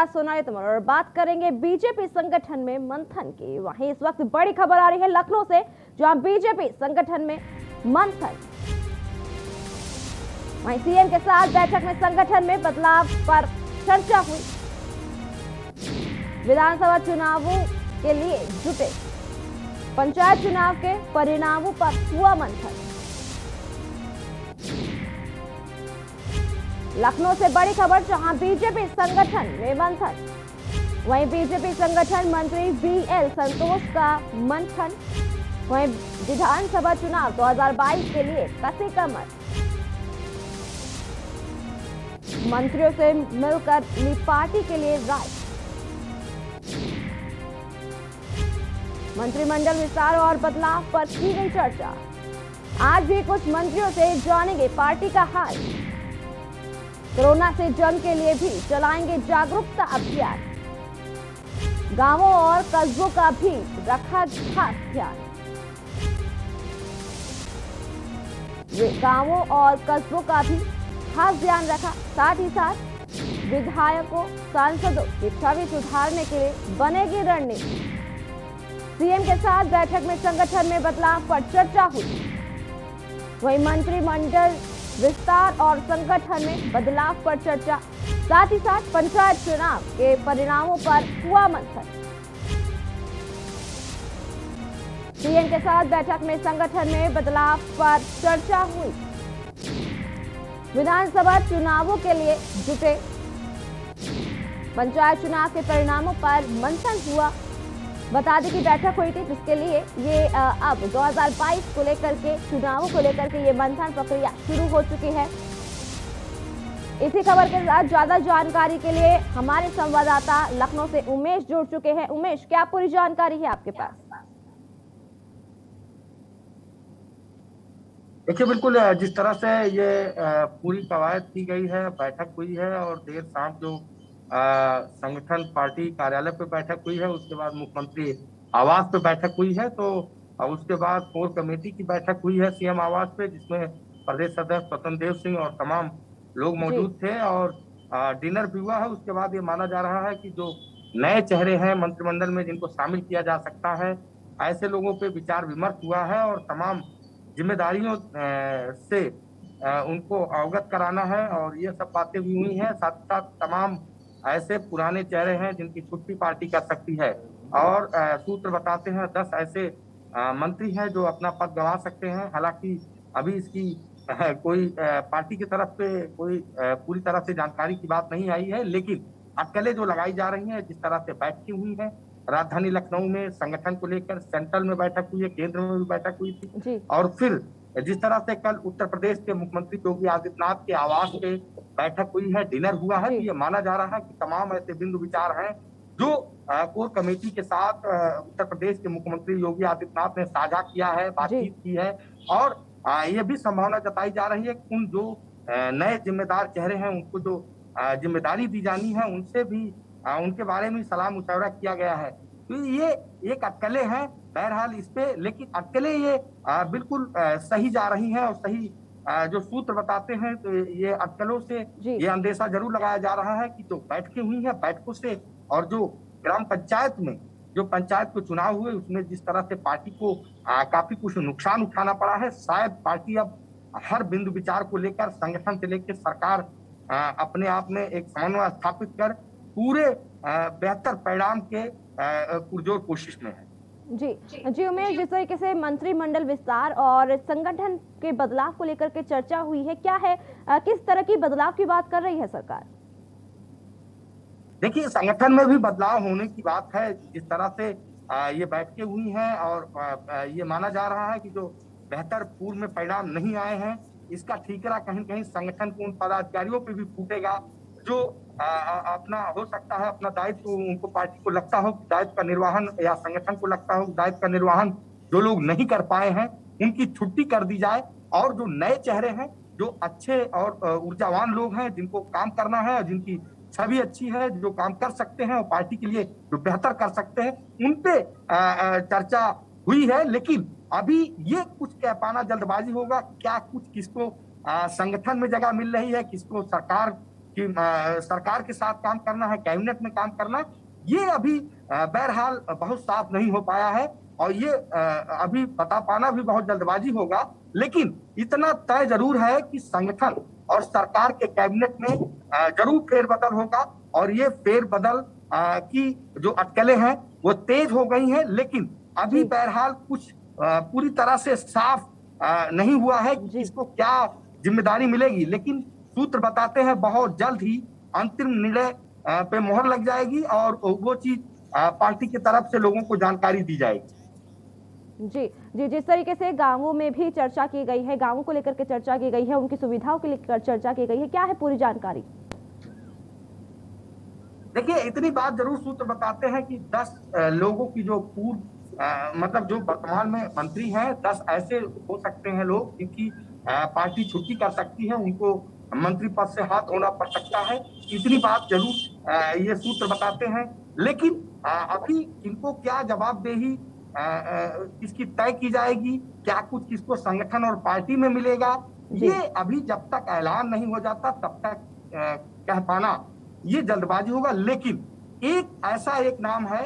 साथ सोनाली तोमर और बात करेंगे बीजेपी संगठन में मंथन की। वहीं इस वक्त बड़ी खबर आ रही है लखनऊ से, जहां बीजेपी संगठन में मंथन। वहीं सीएम के साथ बैठक में संगठन में बदलाव पर चर्चा हुई। विधानसभा चुनावों के लिए जुटे, पंचायत चुनाव के परिणामों पर हुआ मंथन। लखनऊ से बड़ी खबर, जहां बीजेपी संगठन में मंथन। वहीं बीजेपी संगठन मंत्री वीएल संतोष का मंथन। वहीं विधानसभा चुनाव 2022 के लिए कसी कमर, मंत्रियों से मिलकर ली पार्टी के लिए राय। मंत्रिमंडल विस्तार और बदलाव पर की गई चर्चा। आज भी कुछ मंत्रियों से जानेंगे पार्टी का हाल। कोरोना से जंग के लिए भी चलाएंगे जागरूकता अभियान। गांवों और कस्बों का भी रखा खास ध्यान। गांवों और कस्बों का भी खास ध्यान रखा। साथ ही साथ विधायकों, सांसदों की छवि सुधारने के लिए बनेगी रणनीति। सीएम के साथ बैठक में संगठन में बदलाव पर चर्चा हुई। वहीं मंत्रिमंडल विस्तार और संगठन में बदलाव पर चर्चा। साथ ही साथ पंचायत चुनाव के परिणामों पर हुआ मंथन। सीएम के साथ बैठक में संगठन में बदलाव पर चर्चा हुई। विधानसभा चुनावों के लिए जुटे, पंचायत चुनाव के परिणामों पर मंथन हुआ। बता दें कि बैठक हुई थी, जिसके लिए ये अब 2022 को लेकर के, चुनावों को लेकर के ये मंथन प्रक्रिया शुरू हो चुकी है। इसी खबर के साथ ज्यादा जानकारी के लिए हमारे संवाददाता लखनऊ से उमेश जुड़ चुके हैं। उमेश, क्या पूरी जानकारी है आपके पास? देखिए, बिल्कुल जिस तरह से ये पूरी कवायद की गई है, बैठक हुई है और देर शाम जो संगठन पार्टी कार्यालय पे बैठक हुई है, उसके बाद मुख्यमंत्री आवास पे बैठक हुई है। तो उसके बाद कोर कमेटी की बैठक हुई है सीएम आवास पे, जिसमें प्रदेश अध्यक्ष स्वतंत्र देव सिंह और तमाम लोग मौजूद थे और डिनर भी हुआ है। उसके बाद ये माना जा रहा है कि जो नए चेहरे हैं मंत्रिमंडल में, जिनको शामिल किया जा सकता है, ऐसे लोगों पे विचार विमर्श हुआ है और तमाम जिम्मेदारियों से उनको अवगत कराना है और ये सब बातें भी हुई हैं। साथ साथ तमाम ऐसे पुराने चेहरे हैं जिनकी छुट्टी पार्टी कर सकती है और सूत्र बताते हैं 10 ऐसे मंत्री हैं जो अपना पद गंवा सकते हैं। हालांकि अभी इसकी कोई पार्टी की तरफ से कोई पूरी तरह से जानकारी की बात नहीं आई है, लेकिन अटकलें जो लगाई जा रही हैं, जिस तरह से बैठकें हुई हैं राजधानी लखनऊ में संगठन को लेकर, सेंट्रल में बैठक हुई है, केंद्र में भी बैठक हुई थी और फिर जिस तरह से कल उत्तर प्रदेश के मुख्यमंत्री योगी आदित्यनाथ के आवास पे बैठक हुई है, डिनर हुआ है, तो ये माना जा रहा है कि तमाम ऐसे बिंदु विचार हैं जो कोर कमेटी के साथ उत्तर प्रदेश के मुख्यमंत्री योगी आदित्यनाथ ने साझा किया है, बातचीत की है और ये भी संभावना जताई जा रही है कि उन जो नए जिम्मेदार चेहरे हैं, उनको जो जिम्मेदारी दी जानी है, उनसे भी उनके बारे में सलाह मुशवरा किया गया है। तो ये एक अटकलें हैं बहरहाल इस पे, लेकिन अटकलें ये बिल्कुल सही जा रही हैं और सही जो सूत्र बताते हैं, तो ये अटकलों से ये अंदेशा जरूर लगाया जा रहा है कि जो बैठकें हुई हैं, बैठकों से और जो ग्राम पंचायत में जो पंचायत के चुनाव हुए, उसमें जिस तरह से पार्टी को काफी कुछ नुकसान उठाना पड़ा है, शायद पार्टी अब हर बिंदु विचार को लेकर, संगठन से लेकर सरकार अपने आप में एक समन्वय स्थापित कर पूरे बेहतर परिणाम के पुरजोर कोशिश में है। जी उमेश, जिस तरीके से मंत्रिमंडल विस्तार और संगठन के बदलाव को लेकर के चर्चा हुई है, क्या है किस तरह की बदलाव की बात कर रही है सरकार? देखिए, संगठन में भी बदलाव होने की बात है। जिस तरह से ये बैठकें हुई हैं और ये माना जा रहा है कि जो बेहतर पूर्व में परिणाम नहीं आए हैं, इसका ठीकरा कहीं न कहीं संगठन को उन पदाधिकारियों पे भी फूटेगा जो अपना हो सकता है अपना दायित्व, उनको पार्टी को लगता हो कि दायित्व का निर्वहन, या संगठन को लगता हो दायित्व का निर्वहन जो लोग नहीं कर पाए हैं उनकी छुट्टी कर दी जाए और जो नए चेहरे हैं, जो अच्छे और ऊर्जावान लोग हैं, जिनको काम करना है और जिनकी छवि अच्छी है, जो काम कर सकते हैं और पार्टी के लिए जो बेहतर कर सकते हैं, उन पे चर्चा हुई है। लेकिन अभी ये कुछ कह पाना जल्दबाजी होगा। क्या कुछ किसको संगठन में जगह मिल रही है, किसको सरकार कि सरकार के साथ काम करना है, कैबिनेट में काम करना है, ये अभी बहरहाल बहुत साफ नहीं हो पाया है। और ये अभी बता पाना भी बहुत जल्दबाजी होगा। लेकिन इतना तय जरूर है कि संगठन और सरकार के कैबिनेट में जरूर फेरबदल होगा। और ये फेरबदल की जो अटकलें हैं वो तेज हो गई हैं, लेकिन अभी बहरहाल कुछ पूरी तरह से साफ नहीं हुआ है कि किसको क्या जिम्मेदारी मिलेगी। लेकिन सूत्र बताते हैं बहुत जल्द ही अंतिम निर्णय पे मोहर लग जाएगी और वो चीज पार्टी की तरफ से लोगों को जानकारी दी जाएगी। जी जी, जिस तरीके से गांवों में भी चर्चा की गई है, गांवों को लेकर के चर्चा की गई है, उनकी सुविधाओं को लेकर चर्चा की गई है, क्या है पूरी जानकारी? देखिए, इतनी बात जरूर सूत्र बताते हैं कि 10 लोगों की जो पूर्व मतलब जो वर्तमान में मंत्री हैं, 10 ऐसे हो सकते हैं लोग जिनकी पार्टी छुट्टी कर सकती है, उनको मंत्री पद से हाथ धोना पड़ सकता है। इतनी बात जरूर ये सूत्र बताते हैं। लेकिन अभी इनको क्या जवाबदेही किसकी तय की जाएगी, क्या कुछ किसको संगठन और पार्टी में मिलेगा, ये अभी जब तक ऐलान नहीं हो जाता तब तक कह पाना ये जल्दबाजी होगा। लेकिन एक नाम है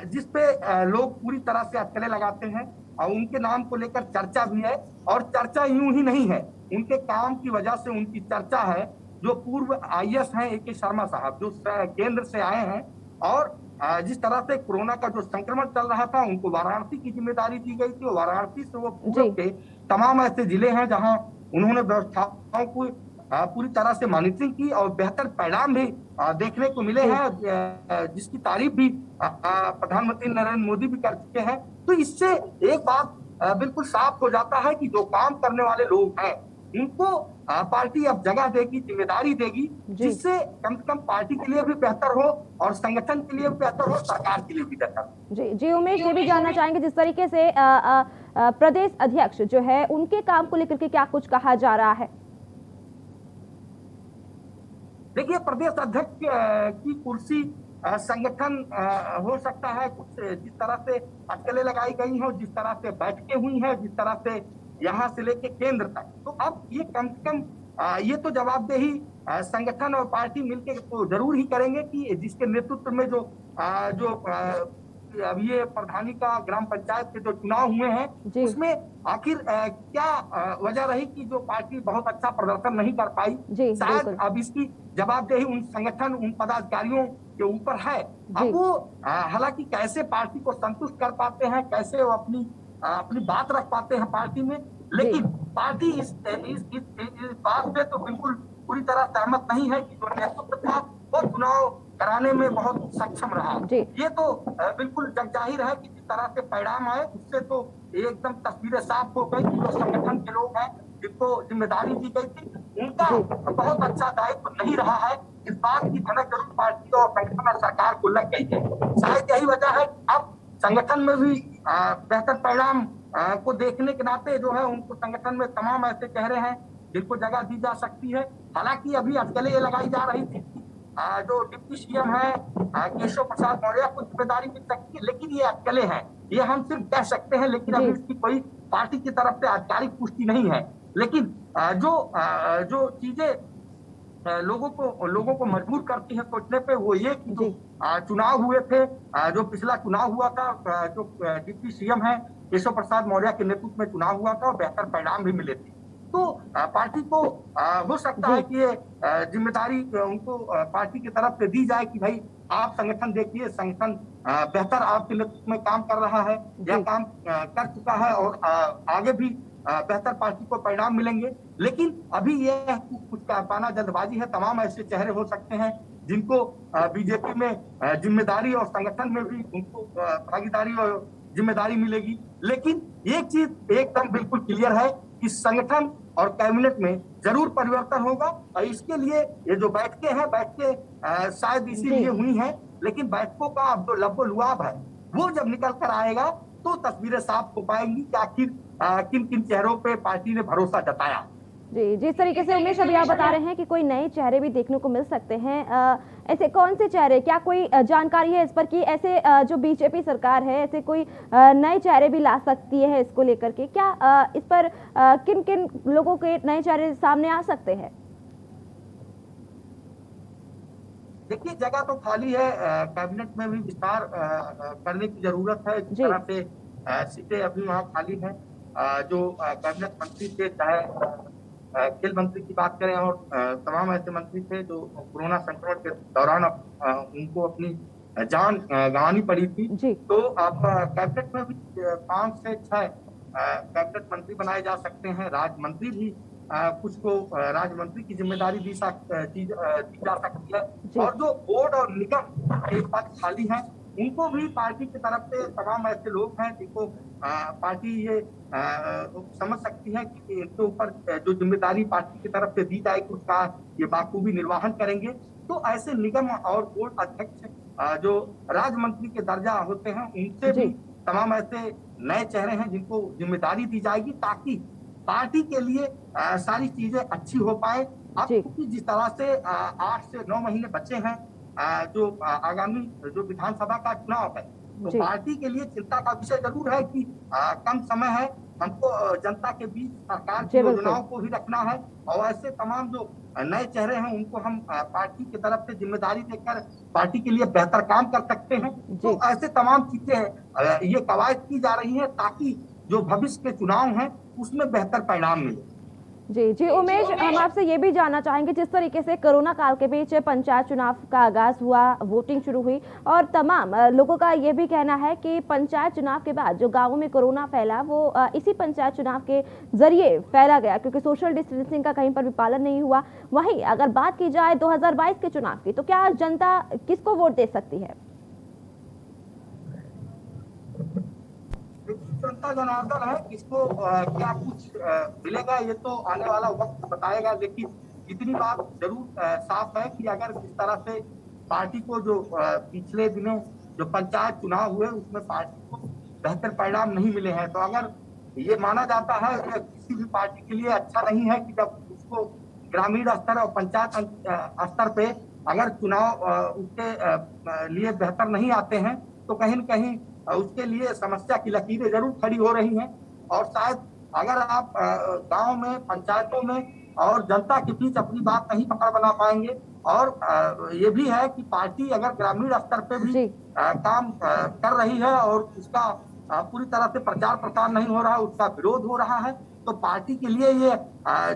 जिसपे लोग पूरी तरह से अटकलें लगाते हैं और उनके नाम को लेकर चर्चा भी है। और चर्चा यूं ही नहीं है, उनके काम की वजह से उनकी चर्चा है। जो पूर्व आईएएस हैं AK शर्मा साहब, जो केंद्र से आए हैं और जिस तरह से कोरोना का जो संक्रमण चल रहा था, उनको वाराणसी की जिम्मेदारी दी गई थी। वाराणसी से वो पूर्व के तमाम ऐसे जिले हैं जहां उन्होंने व्यवस्थाओं को पूरी तरह से मॉनिटरिंग की और बेहतर परिणाम भी देखने को मिले हैं, जिसकी तारीफ भी प्रधानमंत्री नरेंद्र मोदी भी कर चुके हैं। तो इससे एक बात बिल्कुल साफ हो जाता है कि जो काम करने वाले लोग हैं उनको पार्टी अब जगह देगी, जिम्मेदारी देगी, जिससे कम से कम पार्टी के लिए भी बेहतर हो और संगठन के लिए भी बेहतर हो, सरकार के लिए भी बेहतर हो। जी जी, उमेश, ये भी जानना चाहेंगे जिस तरीके से प्रदेश अध्यक्ष जो है उनके काम को लेकर के क्या कुछ कहा जा रहा है? देखिए, प्रदेश अध्यक्ष की कुर्सी संगठन हो सकता है कुछ जिस तरह से अटकलें लगाई गई हो, जिस तरह से बैठकें हुई हैं, जिस तरह से यहाँ से लेके केंद्र तक, तो अब ये कम से कम ये तो जवाबदेही संगठन और पार्टी मिलकर तो जरूर ही करेंगे कि जिसके नेतृत्व में जो अब ये प्रधानी का ग्राम पंचायत के जो चुनाव हुए हैं उसमें आखिर क्या वजह रही कि जो पार्टी बहुत अच्छा प्रदर्शन नहीं कर पाई। शायद अब इसकी जवाबदेही उन संगठन, उन पदाधिकारियों के ऊपर है। अब वो हालांकि कैसे पार्टी को संतुष्ट कर पाते हैं, कैसे वो अपनी बात रख पाते हैं पार्टी में, लेकिन पार्टी इस बात से तो बिल्कुल पूरी तरह सहमत नहीं है कि जो नेतृत्व था वो चुनाव कराने में बहुत सक्षम रहा। ये तो बिल्कुल जगजाहिर है कि जिस तरह से परिणाम आए उससे तो एकदम तस्वीरें साफ हो गई कि जो संगठन के लोग हैं जिनको जिम्मेदारी दी गई थी उनका बहुत अच्छा दायित्व नहीं रहा है। इस बात की भनक जरूर पार्टी और संगठन और सरकार को लग गई है। शायद यही वजह है कि अब संगठन में भी बेहतर परिणाम को देखने के नाते जो है उनको संगठन में तमाम ऐसे चेहरे हैं जिनको जगह दी जा सकती है। हालांकि अभी अटकलें ये लगाई जा रही थी जो डिप्टी सीएम है केशव प्रसाद मौर्य को जिम्मेदारी मिल सकती है, लेकिन ये अटकलें हैं, ये हम सिर्फ कह सकते हैं, लेकिन अभी इसकी कोई पार्टी की तरफ से आधिकारिक पुष्टि नहीं है। लेकिन जो चीजें लोगों को मजबूर करती है सोचने पे वो ये कि जो चुनाव हुए थे, जो पिछला चुनाव हुआ था, जो डिप्टी सीएम है केशव प्रसाद मौर्य के नेतृत्व में चुनाव हुआ था और बेहतर परिणाम भी मिले थे। तो पार्टी को हो सकता है कि ये जिम्मेदारी उनको पार्टी की तरफ से दी जाए कि भाई आप संगठन देखिए, संगठन बेहतर आपके नेतृत्व में काम कर रहा है या काम कर चुका है और आगे भी बेहतर पार्टी को परिणाम मिलेंगे। लेकिन अभी ये कुछ कह पाना जल्दबाजी है। तमाम ऐसे चेहरे हो सकते हैं जिनको बीजेपी में जिम्मेदारी और संगठन में भी उनको भागीदारी और जिम्मेदारी मिलेगी। लेकिन एक चीज एकदम बिल्कुल क्लियर है कि संगठन और कैबिनेट में जरूर परिवर्तन होगा और इसके लिए ये जो बैठकें शायद इसीलिए हुई हैं, लेकिन बैठकों का अब जो लब्बो लुआब है वो जब निकल कर आएगा तो तस्वीरें साफ हो पाएंगी कि आखिर किन किन चेहरों पे पार्टी ने भरोसा जताया। जी, जिस तरीके से उमेश अभी आप बता रहे हैं कि कोई नए चेहरे भी देखने को मिल सकते हैं, ऐसे कौन से चेहरे, क्या कोई जानकारी है इस पर कि ऐसे जो बीजेपी सरकार है ऐसे कोई नए चेहरे भी ला सकती है इसको लेकर के? क्या इस पर किन किन लोगों के नए चेहरे सामने आ सकते हैं? देखिए, जगह तो खाली है, कैबिनेट में भी विस्तार करने की जरूरत है। जिस जी। तरह से सीटें अभी वहाँ खाली हैं, जो कैबिनेट मंत्री थे, चाहे खेल मंत्री की बात करें और तमाम ऐसे मंत्री थे जो कोरोना संक्रमण के दौरान उनको अपनी जान गंवानी पड़ी थी। जी। तो आप कैबिनेट में भी 5 से 6 कैबिनेट मंत्री बनाए जा सकते हैं। राज्य मंत्री भी कुछ को राज्य मंत्री की जिम्मेदारी दी जा सकती है। जी। और जो बोर्ड और निगम के पद खाली हैं, उनको भी पार्टी की तरफ से तमाम ऐसे लोग हैं जिनको पार्टी ये समझ सकती है कि इनके ऊपर जो जिम्मेदारी पार्टी की तरफ से दी जाएगी उसका ये बाखूबी निर्वहन करेंगे। तो ऐसे निगम और बोर्ड अध्यक्ष जो राज्य मंत्री के दर्जा होते हैं, उनसे जी। भी तमाम ऐसे नए चेहरे हैं जिनको जिम्मेदारी दी जाएगी, ताकि पार्टी के लिए सारी चीजें अच्छी हो पाए। अब जी। क्योंकि जिस तरह से 8 से 9 महीने बचे हैं, जो आगामी जो विधानसभा का चुनाव है, तो जी। पार्टी के लिए चिंता का विषय जरूर है कि कम समय है, हमको जनता के बीच सरकार की जी, बिल्कुल। योजनाओं को भी रखना है। और ऐसे तमाम जो नए चेहरे हैं उनको हम पार्टी की तरफ से जिम्मेदारी देकर पार्टी के लिए बेहतर काम कर सकते हैं। तो जी। ऐसे तमाम चीजें ये कवायद की जा रही है ताकि जो भविष्य के चुनाव हैं उसमें बेहतर परिणाम मिले। जी। जी उमेश, हम आपसे ये भी जानना चाहेंगे, जिस तरीके से कोरोना काल के बीच पंचायत चुनाव का आगाज हुआ, वोटिंग शुरू हुई और तमाम लोगों का ये भी कहना है कि पंचायत चुनाव के बाद जो गांवों में कोरोना फैला वो इसी पंचायत चुनाव के जरिए फैला गया, क्योंकि सोशल डिस्टेंसिंग का कहीं पर भी पालन नहीं हुआ। वहीं अगर बात की जाए 2022 के चुनाव की, तो क्या जनता किसको वोट दे सकती है? जनता जनार्दन है, इसको क्या कुछ मिलेगा ये तो आने वाला वक्त बताएगा। लेकिन इतनी बात जरूर साफ है कि अगर जिस तरह से पार्टी को जो पिछले दिनों जो पंचायत चुनाव हुए उसमें पार्टी को बेहतर परिणाम नहीं मिले हैं, तो अगर ये माना जाता है कि किसी भी पार्टी के लिए अच्छा नहीं है कि जब उसको ग्रामीण स्तर और पंचायत स्तर पे अगर चुनाव उसके लिए बेहतर नहीं आते हैं, तो कहीं न कहीं उसके लिए समस्या की लकीरें जरूर खड़ी हो रही हैं। और शायद अगर आप गांव में, पंचायतों में और जनता के बीच अपनी बात नहीं पकड़ बना पाएंगे, और ये भी है कि पार्टी अगर ग्रामीण स्तर पे भी काम कर रही है और उसका पूरी तरह से प्रचार प्रसार नहीं हो रहा है, उसका विरोध हो रहा है, तो पार्टी के लिए ये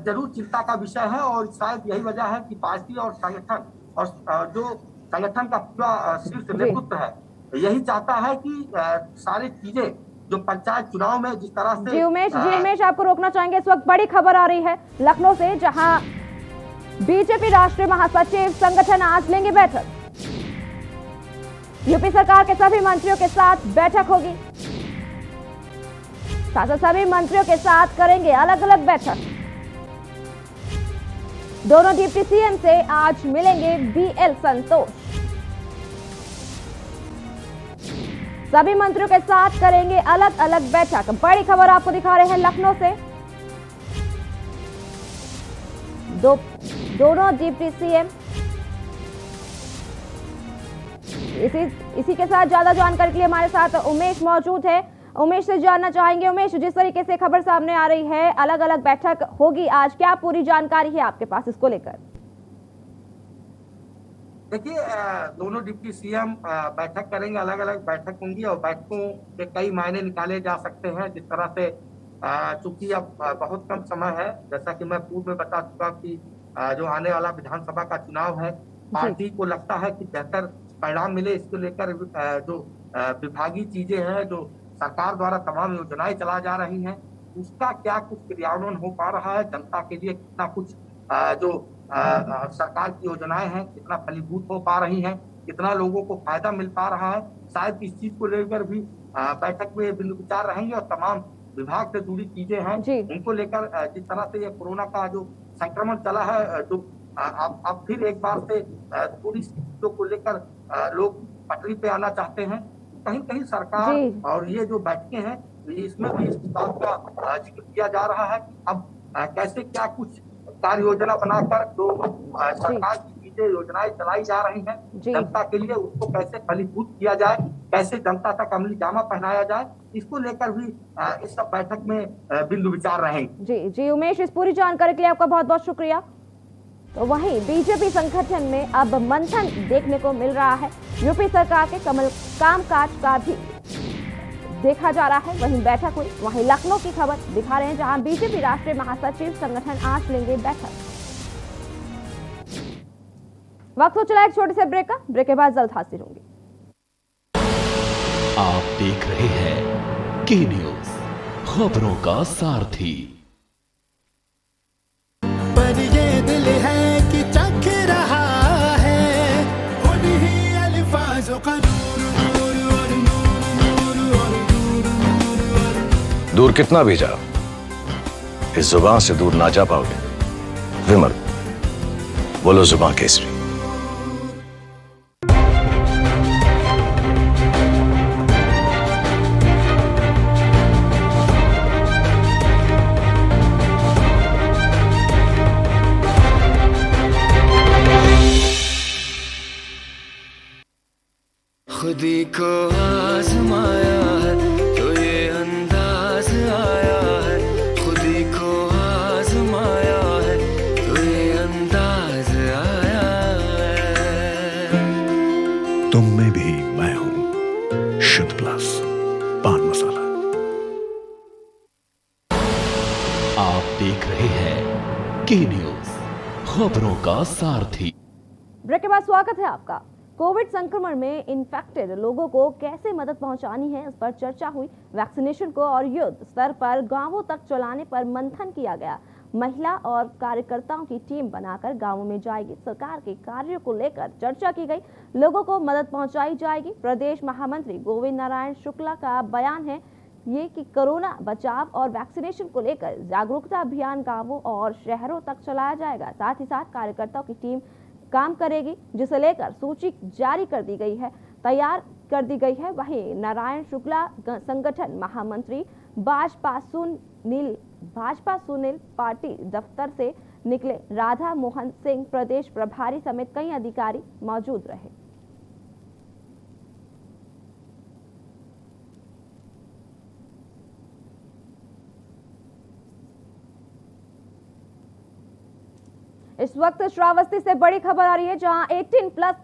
जरूर चिंता का विषय है। और शायद यही वजह है कि पार्टी और संगठन और जो संगठन का पूरा शीर्ष नेतृत्व है, यही चाहता है कि सारी चीजें जो पंचायत चुनाव में जिस तरह से जी उमेश, आपको रोकना चाहेंगे। इस वक्त बड़ी खबर आ रही है लखनऊ से, जहां बीजेपी राष्ट्रीय महासचिव संगठन आज लेंगे बैठक। यूपी सरकार के सभी मंत्रियों के साथ बैठक होगी, साथ सभी मंत्रियों के साथ करेंगे अलग अलग बैठक। दोनों डिप्टी सीएम से आज मिलेंगे बीएल संतोष, सभी मंत्रियों के साथ करेंगे अलग अलग बैठक। बड़ी खबर आपको दिखा रहे हैं लखनऊ से। दोनों डिप्टी सीएम, इसी के साथ ज्यादा जानकारी के लिए हमारे साथ उमेश मौजूद है। उमेश से जानना चाहेंगे, उमेश जिस तरीके से खबर सामने आ रही है अलग अलग बैठक होगी आज, क्या पूरी जानकारी है आपके पास इसको लेकर? देखिए, दोनों डिप्टी सीएम बैठक करेंगे, अलग अलग बैठक होंगी और बैठकों के कई मायने निकाले जा सकते हैं। जिस तरह से चूंकि अब बहुत कम समय है, जैसा कि मैं पूर्व में बता चुका कि जो आने वाला विधानसभा का चुनाव है, पार्टी को लगता है कि बेहतर परिणाम मिले, इसको लेकर जो विभागीय चीजें हैं, जो सरकार द्वारा तमाम योजनाएं चला जा रही हैं, उसका क्या कुछ क्रियान्वयन हो पा रहा है, जनता के लिए कितना कुछ जो सरकार की योजनाएं हैं कितना फलीभूत हो पा रही हैं, कितना लोगों को फायदा मिल पा रहा है, शायद इस चीज को लेकर भी बैठक में बिंदु विचार रहेंगे। और तमाम विभाग से जुड़ी चीजें हैं उनको लेकर जिस तरह से ये कोरोना का जो संक्रमण चला है, जो अब फिर एक बार से थोड़ी चीजों को लेकर लोग पटरी पे आना चाहते हैं, कहीं कहीं सरकार और ये जो बैठकें हैं इसमें भी इस बात का जिक्र किया जा रहा है कि अब कैसे क्या कुछ कार्य योजना बनाकर जो सरकार की चीजें योजनाएं चलाई जा रही हैं जनता के लिए, उसको कैसे फलीभूत किया जाए, कैसे जनता तक अमली जामा पहनाया जाए, इसको लेकर भी इस सब बैठक में बिंदु विचार रहेंगे। जी उमेश, इस पूरी जानकारी के लिए आपका बहुत बहुत शुक्रिया। तो वहीं बीजेपी संगठन में अब मंथन देखने को मिल रहा है। यूपी सरकार के कामकाज का भी देखा जा रहा है। वहीं बैठक हुई, वहीं लखनऊ की खबर दिखा रहे हैं जहां बीजेपी राष्ट्रीय महासचिव संगठन आज लेंगे बैठक। वक्त हो चला एक छोटे से ब्रेक का, ब्रेक के बाद जल्द हाजिर होंगे। आप देख रहे हैं के न्यूज, खबरों का सारथी। पर ये दिल है कि चख रहा है उन्हीं अल्फाजों का दूर कितना भी जाओ, इस जुबान से दूर ना जा पाओगे। विमल, बोलो जुबान केसरी। खुदी को आजमाया है तो ये अंदाज आया है, खुदी को आजमाया है तो ये अंदाज आया है। तुम में भी मैं हूं, शुद्ध प्लस पान मसाला। आप देख रहे हैं के न्यूज, खबरों का सारथी। ब्रेक के बाद स्वागत है आपका। कोविड संक्रमण में इन्फेक्टेड लोगों को कैसे मदद पहुंचानी है, इस पर चर्चा हुई। वैक्सीनेशन को और युद्ध स्तर पर गांवों तक चलाने पर मंथन किया गया। महिला और कार्यकर्ताओं की टीम बनाकर गांवों में जाएगी। सरकार के कार्यों को लेकर चर्चा की गई, लोगों को मदद पहुंचाई जाएगी। प्रदेश महामंत्री गोविंद नारायण शुक्ला का बयान है ये कि कोरोना बचाव और वैक्सीनेशन को लेकर जागरूकता अभियान गांवों और शहरों तक चलाया जाएगा। साथ ही साथ कार्यकर्ताओं की टीम काम करेगी, जिसे लेकर सूची जारी कर दी गई है, तैयार कर दी गई है। वहीं नारायण शुक्ला संगठन महामंत्री भाजपा सुनील पार्टी दफ्तर से निकले। राधा मोहन सिंह प्रदेश प्रभारी समेत कई अधिकारी मौजूद रहे। इस वक्त श्रावस्ती से बड़ी खबर आ रही है जहां 18+